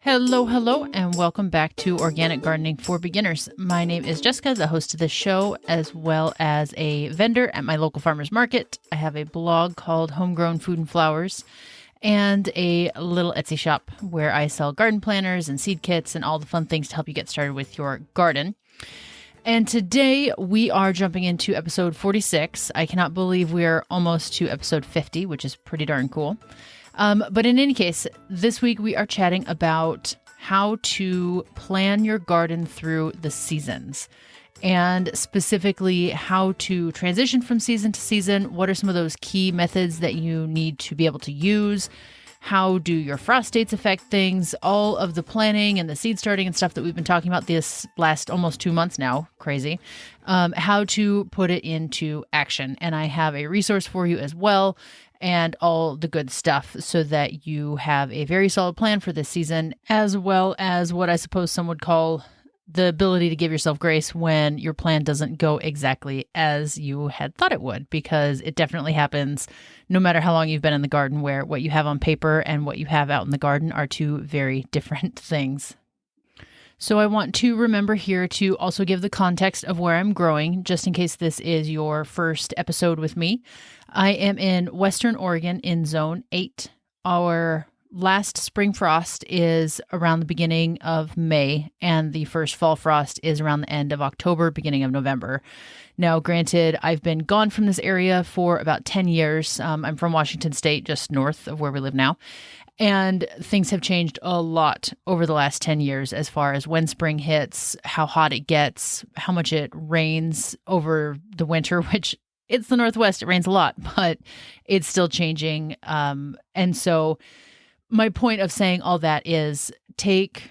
Hello, and welcome back to Organic Gardening for Beginners. My name is Jessica, the host of this show, as well as a vendor at my local farmer's market. I have a blog called Homegrown Food and Flowers and a little Etsy shop where I sell garden planters and seed kits and all the fun things to help you get started with your garden. And today we are jumping into episode 46. I cannot believe we are almost to episode 50, which is pretty darn cool. But in any case, this week we are chatting about how to plan your garden through the seasons, and specifically how to transition from season to season. What are some of those key methods that you need to be able to use? How do your frost dates affect things? All of the planning and the seed starting and stuff that we've been talking about this last almost 2 months now. Crazy. How to put it into action. And I have a resource for you as well, and all the good stuff so that you have a very solid plan for this season, as well as what I suppose some would call the ability to give yourself grace when your plan doesn't go exactly as you had thought it would, because it definitely happens no matter how long you've been in the garden, where what you have on paper and what you have out in the garden are two very different things. So I want to remember here to also give the context of where I'm growing, just in case this is your first episode with me. I am in Western Oregon in Zone 8. Our last spring frost is around the beginning of May, and the first fall frost is around the end of October, beginning of November. Now, granted, I've been gone from this area for about 10 years. I'm from Washington State, just north of where we live now. And things have changed a lot over the last 10 years as far as when spring hits, how hot it gets, how much it rains over the winter, which it's the Northwest, it rains a lot, but it's still changing. And so my point of saying all that is take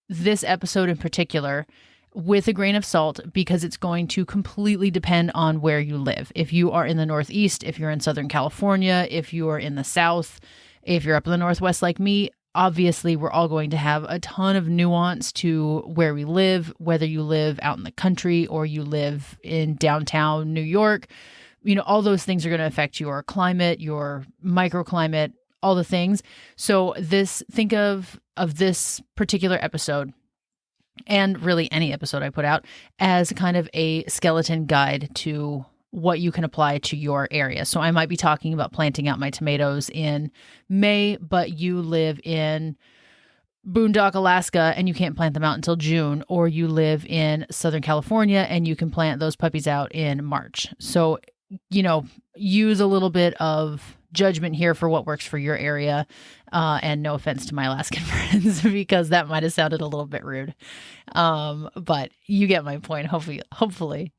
this episode in particular with a grain of salt, because it's going to completely depend on where you live. If you are in the Northeast, if you're in Southern California, if you are in the South, if you're up in the Northwest like me, obviously we're all going to have a ton of nuance to where we live, whether you live out in the country or you live in downtown New York. You know, all those things are going to affect your climate, your microclimate, all the things. So think of this particular episode, and really any episode I put out, as kind of a skeleton guide to what you can apply to your area. So I might be talking about planting out my tomatoes in May, but you live in Boondock, Alaska, and you can't plant them out until June, or you live in Southern California and you can plant those puppies out in March. So, use a little bit of judgment here for what works for your area. And no offense to my Alaskan friends, because that might have sounded a little bit rude. But you get my point, hopefully.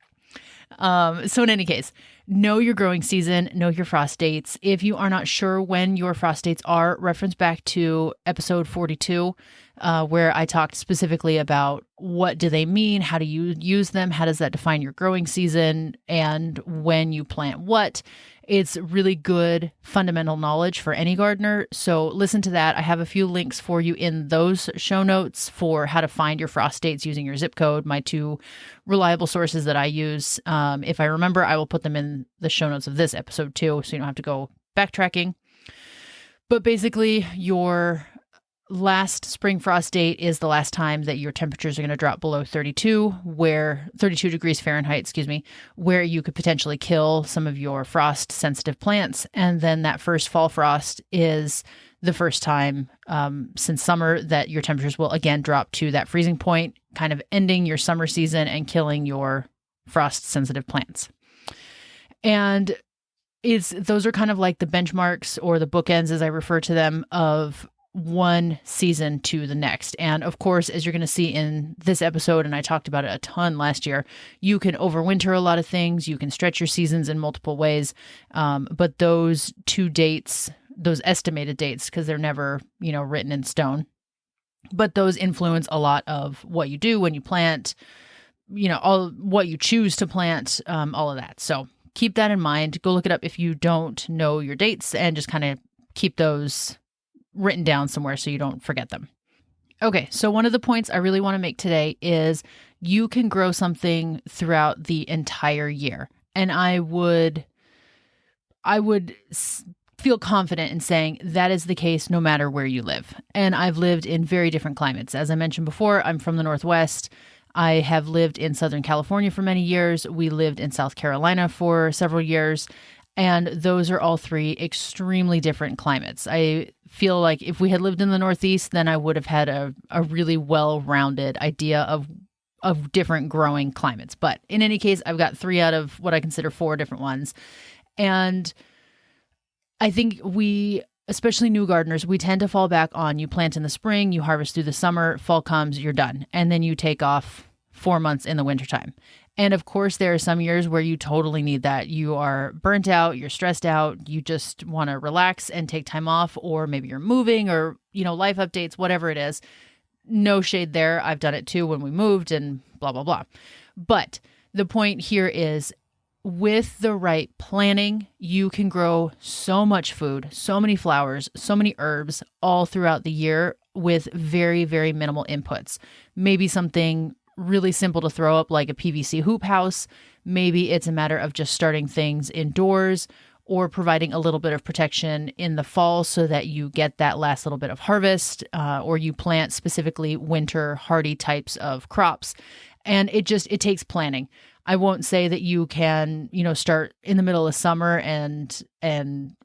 So in any case, know your growing season, know your frost dates. If you are not sure when your frost dates are, reference back to episode 42, where I talked specifically about what do they mean, how do you use them, how does that define your growing season, and when you plant what. It's really good fundamental knowledge for any gardener. So listen to that. I have a few links for you in those show notes for how to find your frost dates using your zip code, my two reliable sources that I use. If I remember, I will put them in the show notes of this episode too, so you don't have to go backtracking. But basically, your last spring frost date is the last time that your temperatures are going to drop below 32 degrees Fahrenheit, where you could potentially kill some of your frost sensitive plants. And then that first fall frost is the first time since summer that your temperatures will again drop to that freezing point, kind of ending your summer season and killing your frost sensitive plants. And those are kind of like the benchmarks, or the bookends as I refer to them, of one season to the next. And of course, as you're going to see in this episode, and I talked about it a ton last year, you can overwinter a lot of things. You can stretch your seasons in multiple ways. But those two dates, those estimated dates, because they're never, written in stone, but those influence a lot of what you do when you plant, all what you choose to plant, all of that. So keep that in mind. Go look it up if you don't know your dates, and just kind of keep those written down somewhere so you don't forget them. Okay, so one of the points I really want to make today is you can grow something throughout the entire year. And I would feel confident in saying that is the case no matter where you live. And I've lived in very different climates. As I mentioned before, I'm from the Northwest. I have lived in Southern California for many years. We lived in South Carolina for several years. And those are all three extremely different climates. I feel like if we had lived in the Northeast, then I would have had a really well-rounded idea of different growing climates. But in any case, I've got 3 out of what I consider 4 different ones. And I think we, especially new gardeners, we tend to fall back on you plant in the spring, you harvest through the summer, fall comes, you're done. And then you take off 4 months in the wintertime. And of course, there are some years where you totally need that. You are burnt out, you're stressed out, you just want to relax and take time off, or maybe you're moving or, life updates, whatever it is. No shade there. I've done it too when we moved and blah, blah, blah. But the point here is, with the right planning, you can grow so much food, so many flowers, so many herbs all throughout the year with very, very minimal inputs. Maybe something really simple to throw up like a PVC hoop house. Maybe it's a matter of just starting things indoors or providing a little bit of protection in the fall so that you get that last little bit of harvest, or you plant specifically winter hardy types of crops. And it takes planning. I won't say that you can, start in the middle of summer and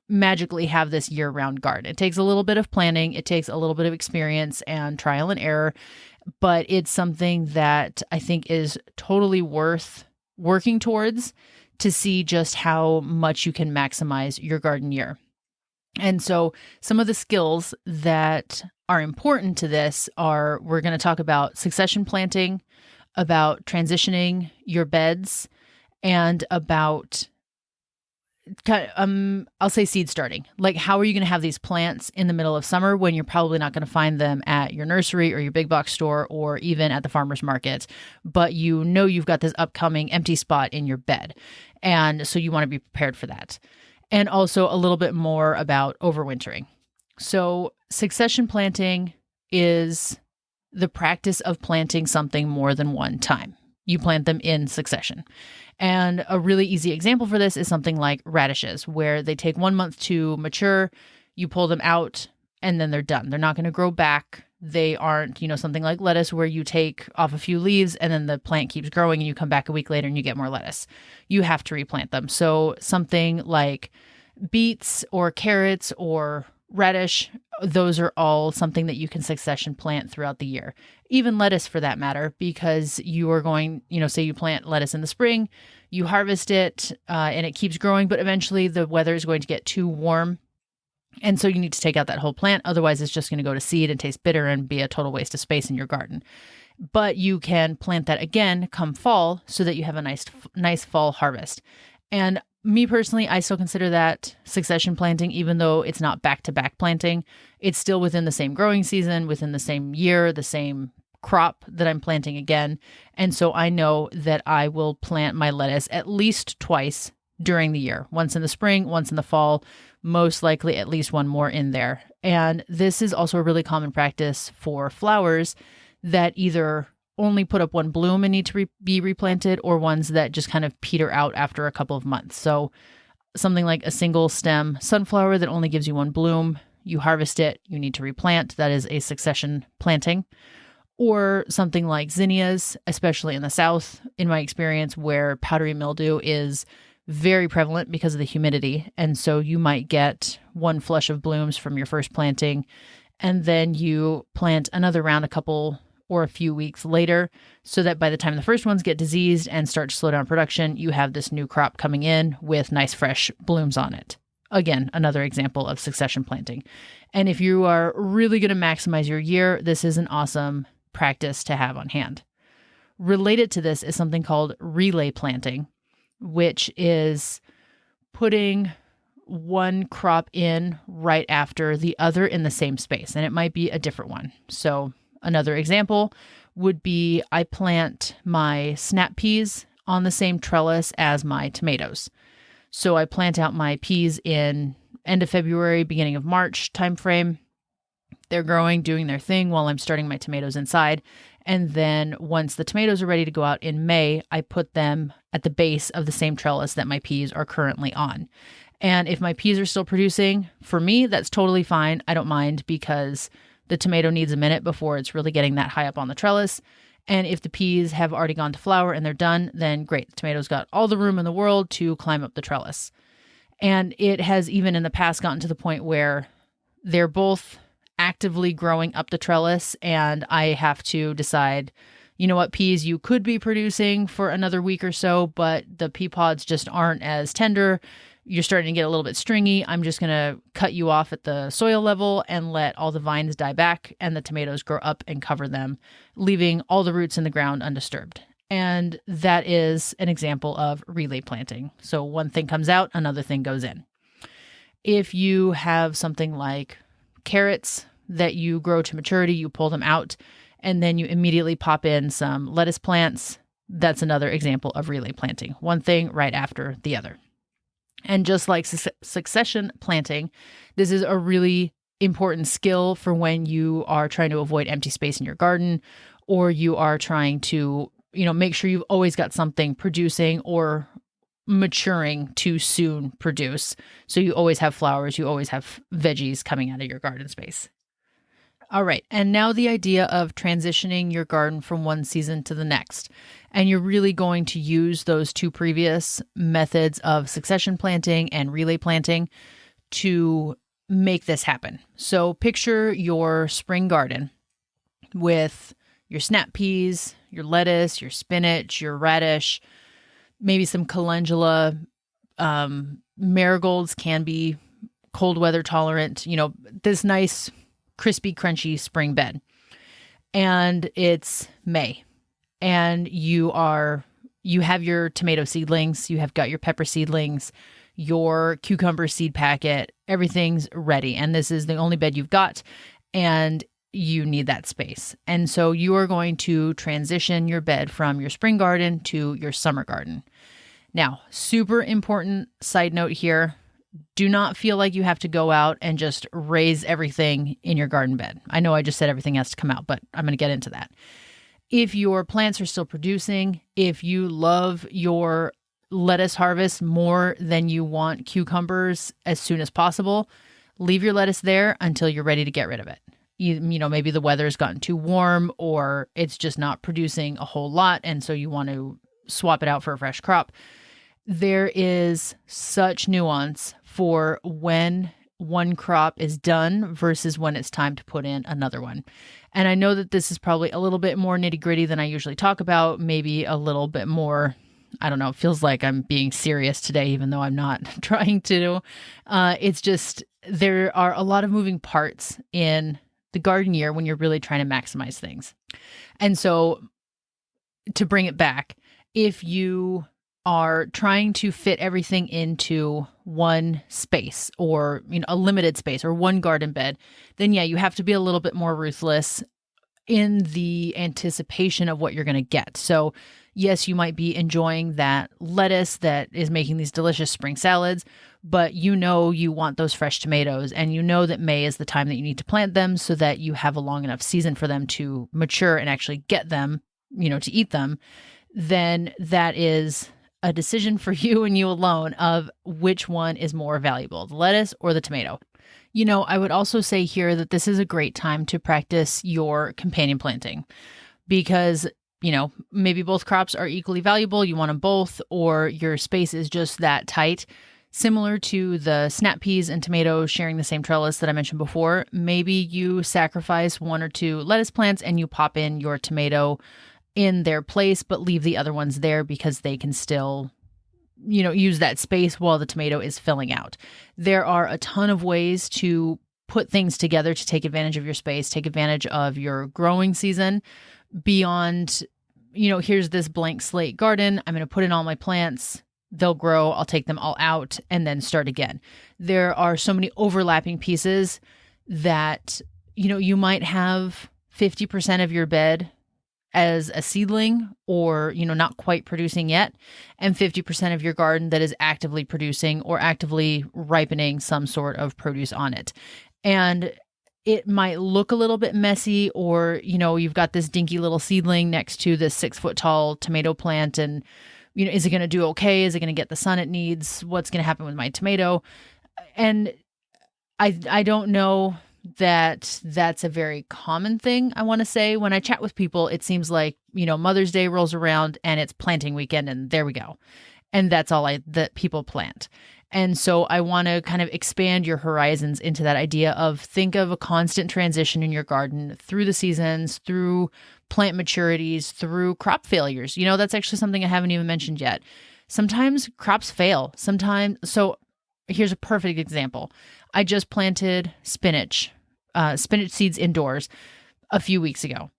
magically have this year-round garden. It takes a little bit of planning. It takes a little bit of experience and trial and error, but it's something that I think is totally worth working towards to see just how much you can maximize your garden year. And so some of the skills that are important to this are, we're going to talk about succession planting, about transitioning your beds, and about I'll say seed starting. Like, how are you going to have these plants in the middle of summer when you're probably not going to find them at your nursery or your big box store or even at the farmer's market, but you've got this upcoming empty spot in your bed. And so you want to be prepared for that. And also a little bit more about overwintering. So succession planting is the practice of planting something more than one time. You plant them in succession. And a really easy example for this is something like radishes, where they take 1 month to mature, you pull them out, and then they're done. They're not going to grow back. They aren't, something like lettuce where you take off a few leaves and then the plant keeps growing and you come back a week later and you get more lettuce. You have to replant them. So something like beets or carrots or radish, those are all something that you can succession plant throughout the year. Even lettuce for that matter, because you are going, say you plant lettuce in the spring, you harvest it and it keeps growing, but eventually the weather is going to get too warm. And so you need to take out that whole plant. Otherwise, it's just going to go to seed and taste bitter and be a total waste of space in your garden. But you can plant that again come fall so that you have a nice fall harvest. And me personally, I still consider that succession planting, even though it's not back-to-back planting. It's still within the same growing season, within the same year, the same crop that I'm planting again. And so I know that I will plant my lettuce at least twice during the year, once in the spring, once in the fall, most likely at least one more in there. And this is also a really common practice for flowers that either only put up one bloom and need to be replanted, or ones that just kind of peter out after a couple of months. So something like a single stem sunflower that only gives you one bloom, you harvest it, you need to replant. That is a succession planting. Or something like zinnias, especially in the South, in my experience, where powdery mildew is very prevalent because of the humidity. And so you might get one flush of blooms from your first planting, and then you plant another round a couple or a few weeks later, so that by the time the first ones get diseased and start to slow down production, you have this new crop coming in with nice fresh blooms on it. Again, another example of succession planting. And if you are really going to maximize your year, this is an awesome practice to have on hand. Related to this is something called relay planting, which is putting one crop in right after the other in the same space. And it might be a different one. So another example would be, I plant my snap peas on the same trellis as my tomatoes. So I plant out my peas in end of February, beginning of March timeframe. They're growing, doing their thing while I'm starting my tomatoes inside. And then once the tomatoes are ready to go out in May, I put them at the base of the same trellis that my peas are currently on. And if my peas are still producing, for me, that's totally fine. I don't mind because the tomato needs a minute before it's really getting that high up on the trellis. And if the peas have already gone to flower and they're done, then great. The tomato's got all the room in the world to climb up the trellis. And it has even in the past gotten to the point where they're both actively growing up the trellis, and I have to decide, you know what, peas you could be producing for another week or so, but the pea pods just aren't as tender. You're starting to get a little bit stringy. I'm just going to cut you off at the soil level and let all the vines die back and the tomatoes grow up and cover them, leaving all the roots in the ground undisturbed. And that is an example of relay planting. So one thing comes out, another thing goes in. If you have something like carrots that you grow to maturity, you pull them out, and then you immediately pop in some lettuce plants, that's another example of relay planting. One thing right after the other. And just like succession planting, this is a really important skill for when you are trying to avoid empty space in your garden, or you are trying to, make sure you've always got something producing or maturing to soon produce. So you always have flowers, you always have veggies coming out of your garden space. All right. And now the idea of transitioning your garden from one season to the next. And you're really going to use those two previous methods of succession planting and relay planting to make this happen. So picture your spring garden with your snap peas, your lettuce, your spinach, your radish, maybe some calendula. Marigolds can be cold weather tolerant, this nice crispy, crunchy spring bed. And it's May. And you have your tomato seedlings, you have got your pepper seedlings, your cucumber seed packet, everything's ready. And this is the only bed you've got, and you need that space. And so you are going to transition your bed from your spring garden to your summer garden. Now, super important side note here. Do not feel like you have to go out and just raise everything in your garden bed. I know I just said everything has to come out, but I'm going to get into that. If your plants are still producing, if you love your lettuce harvest more than you want cucumbers as soon as possible, leave your lettuce there until you're ready to get rid of it. Maybe the weather's gotten too warm or it's just not producing a whole lot, and so you want to swap it out for a fresh crop. There is such nuance for when one crop is done versus when it's time to put in another one. And I know that this is probably a little bit more nitty gritty than I usually talk about, maybe a little bit more, I don't know, it feels like I'm being serious today, even though I'm not trying to. It's just, there are a lot of moving parts in the garden year when you're really trying to maximize things. And so to bring it back, if you are trying to fit everything into one space or a limited space or one garden bed, then yeah, you have to be a little bit more ruthless in the anticipation of what you're going to get. So yes, you might be enjoying that lettuce that is making these delicious spring salads, but you want those fresh tomatoes, and that May is the time that you need to plant them so that you have a long enough season for them to mature and actually get them, to eat them. Then that is a decision for you and you alone of which one is more valuable, the lettuce or the tomato. I would also say here that this is a great time to practice your companion planting because, maybe both crops are equally valuable. You want them both, or your space is just that tight. Similar to the snap peas and tomatoes sharing the same trellis that I mentioned before, maybe you sacrifice one or two lettuce plants and you pop in your tomato in their place, but leave the other ones there because they can still, use that space while the tomato is filling out. There are a ton of ways to put things together to take advantage of your space, take advantage of your growing season beyond, here's this blank slate garden. I'm going to put in all my plants. They'll grow. I'll take them all out and then start again. There are so many overlapping pieces that, you might have 50% of your bed as a seedling or, not quite producing yet, and 50% of your garden that is actively producing or actively ripening some sort of produce on it. And it might look a little bit messy, or, you've got this dinky little seedling next to this 6-foot tall tomato plant, and Is it going to do okay? Is it going to get the sun it needs? What's going to happen with my tomato? And I don't know that that's a very common thing. I want to say when I chat with people, it seems like, Mother's Day rolls around and it's planting weekend and there we go. And that's all that people plant. And so I want to kind of expand your horizons into that idea of think of a constant transition in your garden through the seasons, through plant maturities, through crop failures. That's actually something I haven't even mentioned yet. Sometimes crops fail. So here's a perfect example. I just planted spinach seeds indoors a few weeks ago.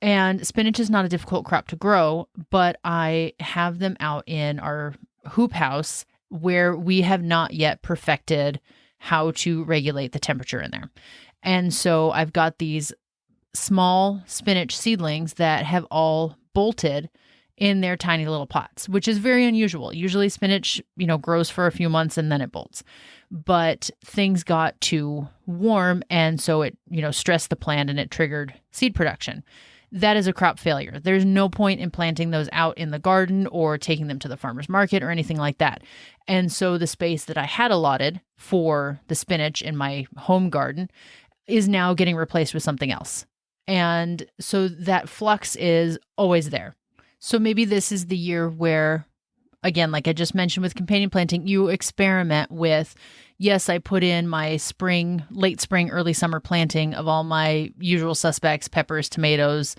And spinach is not a difficult crop to grow, but I have them out in our hoop house where we have not yet perfected how to regulate the temperature in there. And so I've got these small spinach seedlings that have all bolted in their tiny little pots, which is very unusual. Usually spinach, grows for a few months and then it bolts. But things got too warm and so it, stressed the plant and it triggered seed production. That is a crop failure. There's no point in planting those out in the garden or taking them to the farmer's market or anything like that. And so the space that I had allotted for the spinach in my home garden is now getting replaced with something else. And so that flux is always there. So maybe this is the year where, again, like I just mentioned with companion planting, you experiment with, yes, I put in my late spring, early summer planting of all my usual suspects, peppers, tomatoes,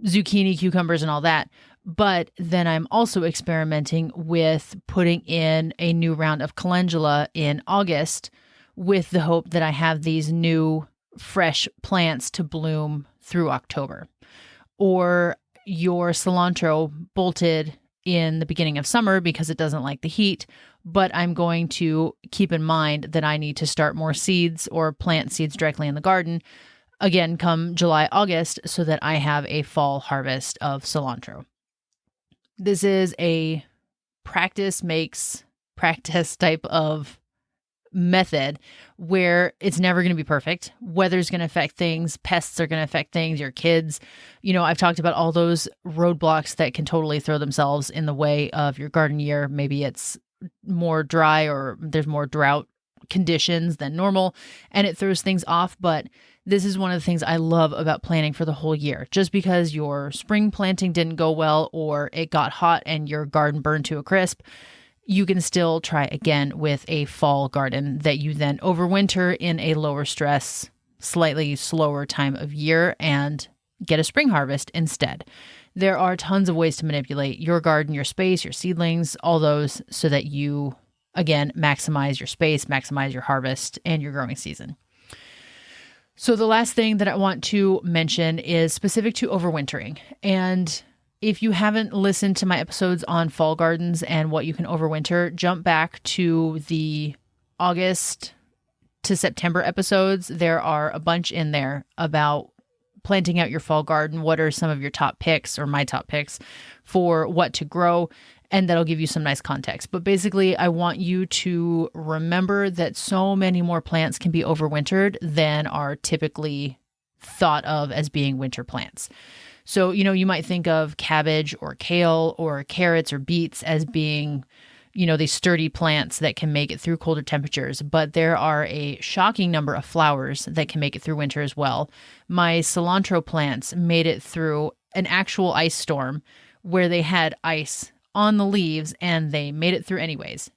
zucchini, cucumbers, and all that. But then I'm also experimenting with putting in a new round of calendula in August with the hope that I have these new fresh plants to bloom through October. Or your cilantro bolted in the beginning of summer because it doesn't like the heat, but I'm going to keep in mind that I need to start more seeds or plant seeds directly in the garden, again, come July, August, so that I have a fall harvest of cilantro. This is a practice makes practice type of method where it's never going to be perfect. Weather's going to affect things. Pests are going to affect things. Your kids, I've talked about all those roadblocks that can totally throw themselves in the way of your garden year. Maybe it's more dry or there's more drought conditions than normal and it throws things off. But this is one of the things I love about planting for the whole year. Just because your spring planting didn't go well or it got hot and your garden burned to a crisp, you can still try again with a fall garden that you then overwinter in a lower stress, slightly slower time of year and get a spring harvest instead. There are tons of ways to manipulate your garden, your space, your seedlings, all those so that you, again, maximize your space, maximize your harvest and your growing season. So the last thing that I want to mention is specific to overwintering. And if you haven't listened to my episodes on fall gardens and what you can overwinter, jump back to the August to September episodes. There are a bunch in there about planting out your fall garden. What are some of your top picks or my top picks for what to grow? And that'll give you some nice context. But basically, I want you to remember that so many more plants can be overwintered than are typically thought of as being winter plants. So, you might think of cabbage or kale or carrots or beets as being, these sturdy plants that can make it through colder temperatures. But there are a shocking number of flowers that can make it through winter as well. My cilantro plants made it through an actual ice storm where they had ice on the leaves and they made it through anyways.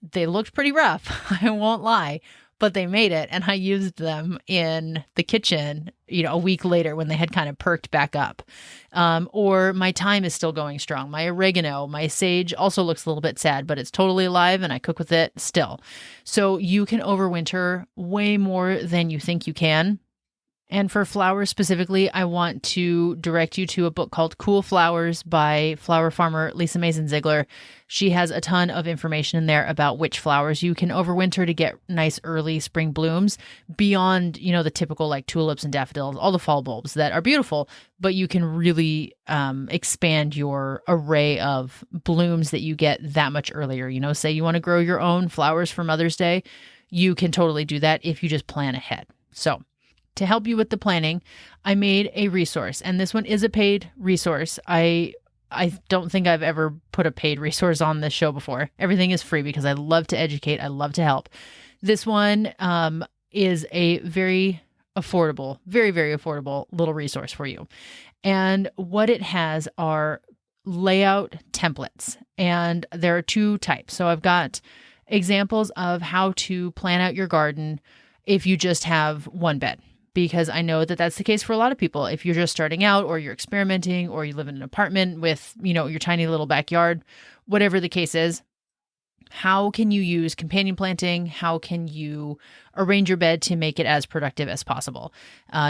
They looked pretty rough, I won't lie. But they made it, and I used them in the kitchen, a week later when they had kind of perked back up. Or my thyme is still going strong. My oregano, my sage also looks a little bit sad, but it's totally alive, and I cook with it still. So you can overwinter way more than you think you can. And for flowers specifically, I want to direct you to a book called Cool Flowers by flower farmer Lisa Mason Ziegler. She has a ton of information in there about which flowers you can overwinter to get nice early spring blooms beyond, the typical like tulips and daffodils, all the fall bulbs that are beautiful, but you can really expand your array of blooms that you get that much earlier. Say you want to grow your own flowers for Mother's Day, you can totally do that if you just plan ahead. So to help you with the planning, I made a resource, and this one is a paid resource. I I don't think I've ever put a paid resource on this show before. Everything is free because I love to educate. I love to help. This one is a very affordable, very, very affordable little resource for you. And what it has are layout templates. And there are two types. So I've got examples of how to plan out your garden if you just have one bed, because I know that that's the case for a lot of people. If you're just starting out, or you're experimenting, or you live in an apartment with, your tiny little backyard, whatever the case is, how can you use companion planting? How can you arrange your bed to make it as productive as possible?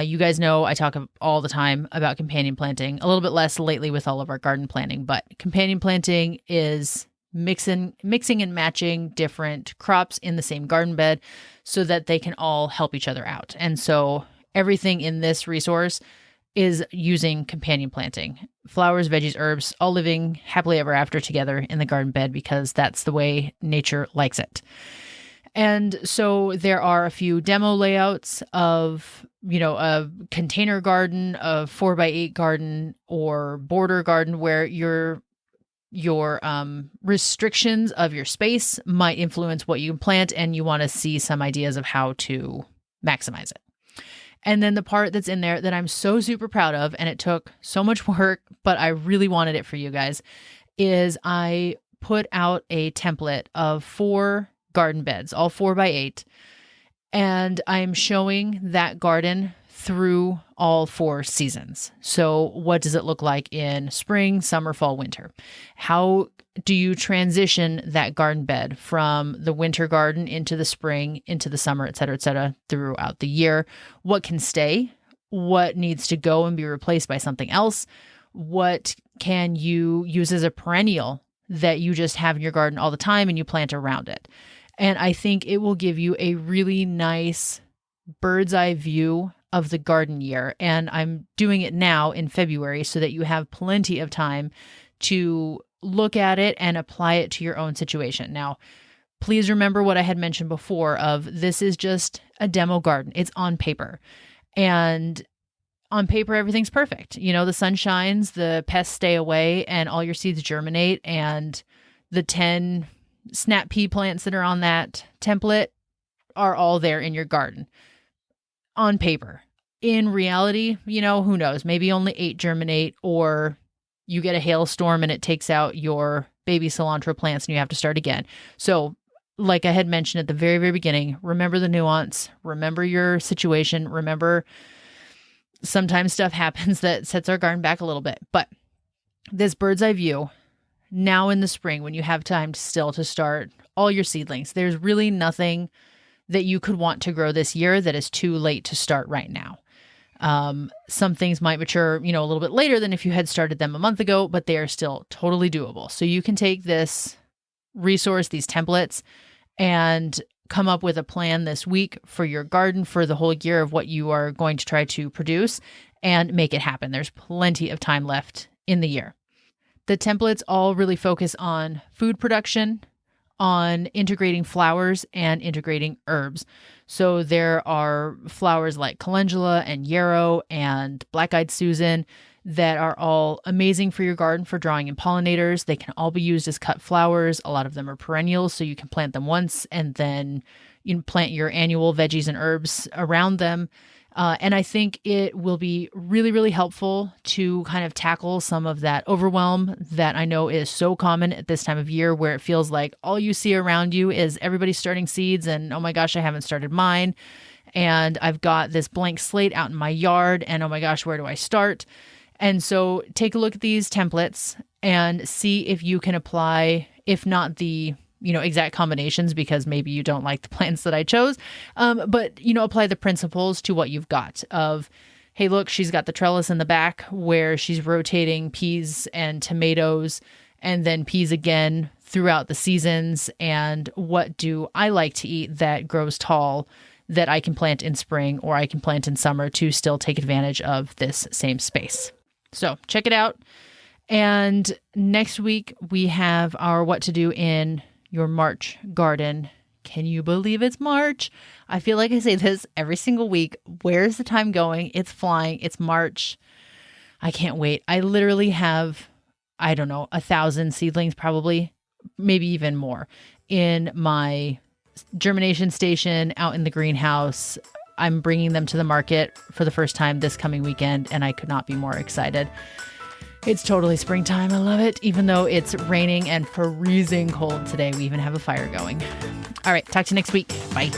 You guys know I talk all the time about companion planting, a little bit less lately with all of our garden planting, but companion planting is mixing and matching different crops in the same garden bed so that they can all help each other out. And so everything in this resource is using companion planting. Flowers, veggies, herbs, all living happily ever after together in the garden bed because that's the way nature likes it. And so there are a few demo layouts of, a container garden, a 4x8 garden, or border garden where your restrictions of your space might influence what you can plant, and you want to see some ideas of how to maximize it. And then the part that's in there that I'm so super proud of, and it took so much work, but I really wanted it for you guys, is I put out a template of 4 garden beds, all 4x8, and I'm showing that garden through all 4 seasons. So what does it look like in spring, summer, fall, winter? How do you transition that garden bed from the winter garden into the spring, into the summer, et cetera, throughout the year? What can stay? What needs to go and be replaced by something else? What can you use as a perennial that you just have in your garden all the time and you plant around it? And I think it will give you a really nice bird's eye view of the garden year. And I'm doing it now in February so that you have plenty of time to look at it and apply it to your own situation. Now, please remember what I had mentioned before of this is just a demo garden. It's on paper. And on paper, everything's perfect. The sun shines, the pests stay away, and all your seeds germinate, and the 10 snap pea plants that are on that template are all there in your garden. On paper. In reality, who knows? Maybe only 8 germinate, or you get a hailstorm and it takes out your baby cilantro plants and you have to start again. So like I had mentioned at the very, very beginning, remember the nuance, remember your situation, remember sometimes stuff happens that sets our garden back a little bit. But this bird's eye view, now in the spring when you have time still to start all your seedlings, there's really nothing that you could want to grow this year that is too late to start right now. Some things might mature, a little bit later than if you had started them a month ago, but they are still totally doable. So you can take this resource, these templates, and come up with a plan this week for your garden for the whole year of what you are going to try to produce and make it happen. There's plenty of time left in the year. The templates all really focus on food production, on integrating flowers and integrating herbs. So there are flowers like calendula and yarrow and black-eyed Susan that are all amazing for your garden for drawing in pollinators. They can all be used as cut flowers. A lot of them are perennials, so you can plant them once and then you can plant your annual veggies and herbs around them. And I think it will be really, really helpful to kind of tackle some of that overwhelm that I know is so common at this time of year, where it feels like all you see around you is everybody starting seeds and, oh my gosh, I haven't started mine. And I've got this blank slate out in my yard and, oh my gosh, where do I start? And so take a look at these templates and see if you can apply, if not the exact combinations, because maybe you don't like the plants that I chose. But apply the principles to what you've got of, hey, look, she's got the trellis in the back where she's rotating peas and tomatoes and then peas again throughout the seasons. And what do I like to eat that grows tall that I can plant in spring or I can plant in summer to still take advantage of this same space? So check it out. And next week we have our what to do in your March garden. Can you believe it's March? I feel like I say this every single week. Where's the time going? It's flying. It's March. I can't wait. I literally have I don't know, 1,000 seedlings, probably, maybe even more, in my germination station out in the greenhouse. I'm bringing them to the market for the first time this coming weekend, and I could not be more excited. It's totally springtime. I love it. Even though it's raining and freezing cold today, we even have a fire going. All right. Talk to you next week. Bye.